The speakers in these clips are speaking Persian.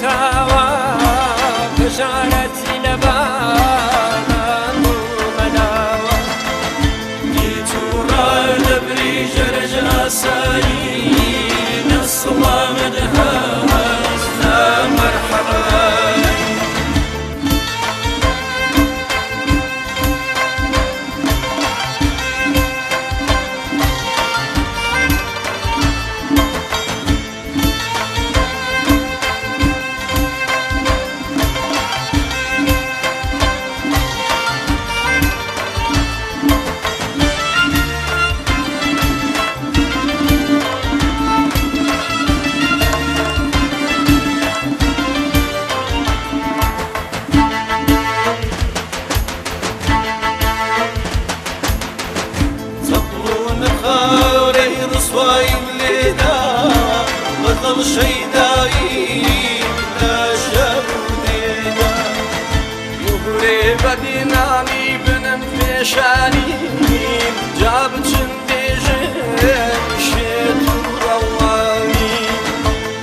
ساوا بشارتي لبان ومناوا نيتورا دبري جرج أساري نصلا مدهاز لا مرحبا رسواي وليدا بطل شيداي لا شرودينا يغري بديناني بنم فيشاني جاب جنديجن شيتو رواني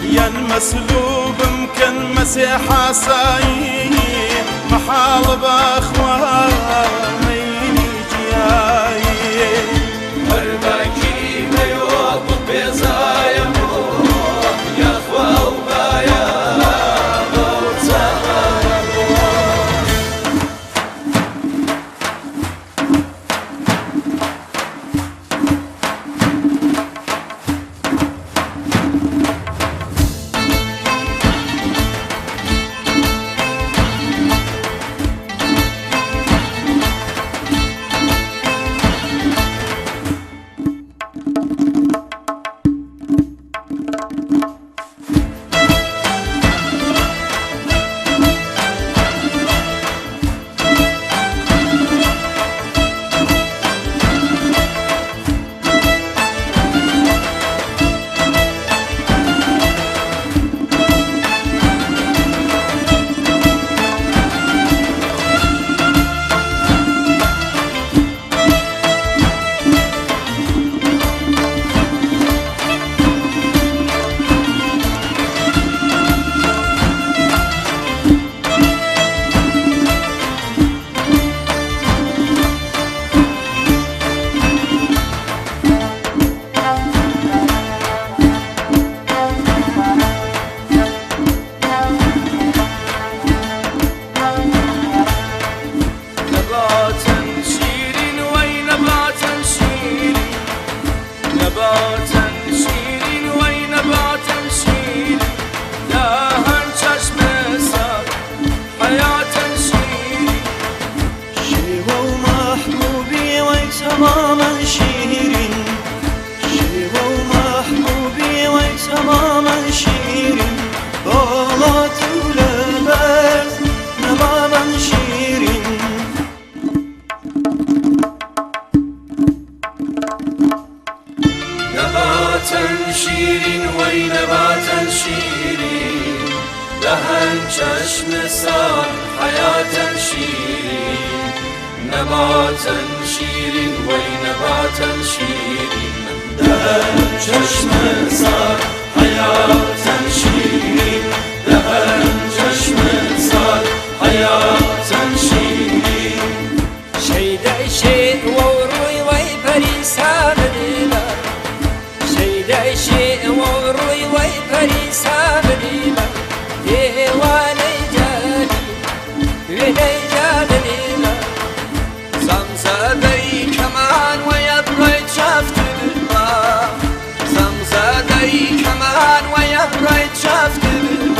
ين مسلوب ممكن مسيح عساي محال باخواني جياي هرباكي بزايا يا اخوة وبايا تماما شيرين شيوة ومحبوبي وتماما شيرين طالت ولبس تماما شيرين نباتا شيرين وي نباتا شيرين دهن چشم سال حياة شيرين نباتا شيرين وي نباتا شيرين دهن چشم سال حياة شيرين دهن چشم سال حياة شيرين شيدا شيء وروي وي بريسان ليلا شيدا شيء وروي وي بريسان ليلا ديواني جاني لني جاني زمزادي كمان ويبريد شفت الماء زمزادي كمان ويبريد شفت الماء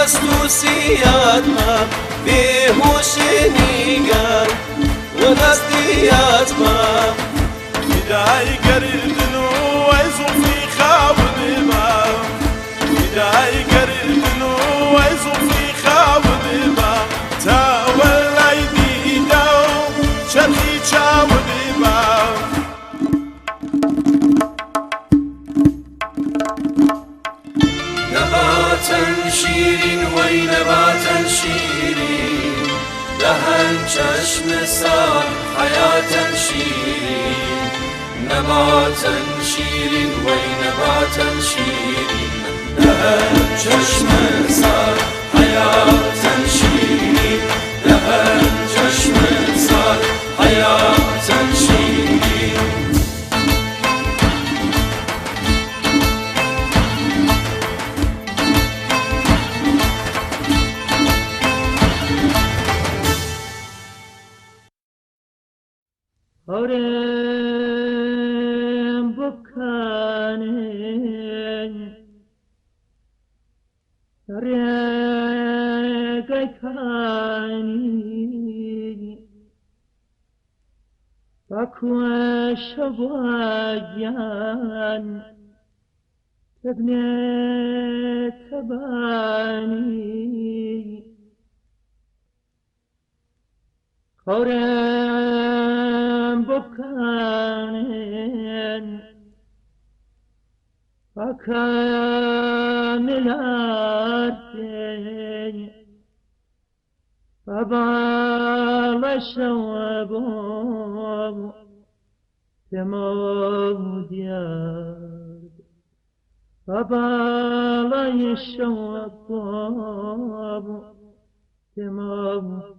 مستوسيات ما بهوش نيجان ودستيات ما بداي قردن ويزو في خاود ما بداي قردن ويزو في خاود ما تاولي ديدو شرخي شاود ما نباتا شیرین وی نباتا شیرین لهن چشم سال حیاتا شیرین نباتا شیرین وی نباتا شیرین لهن چشم سال حیاتا شیرین لهن چشم سال حیاتا شیرین Orem bukanen regekani bakwa shabayan tebne tabani Orem bukanen bakamilarten babalaşavabom temodiyar babalaşavabom temodiyar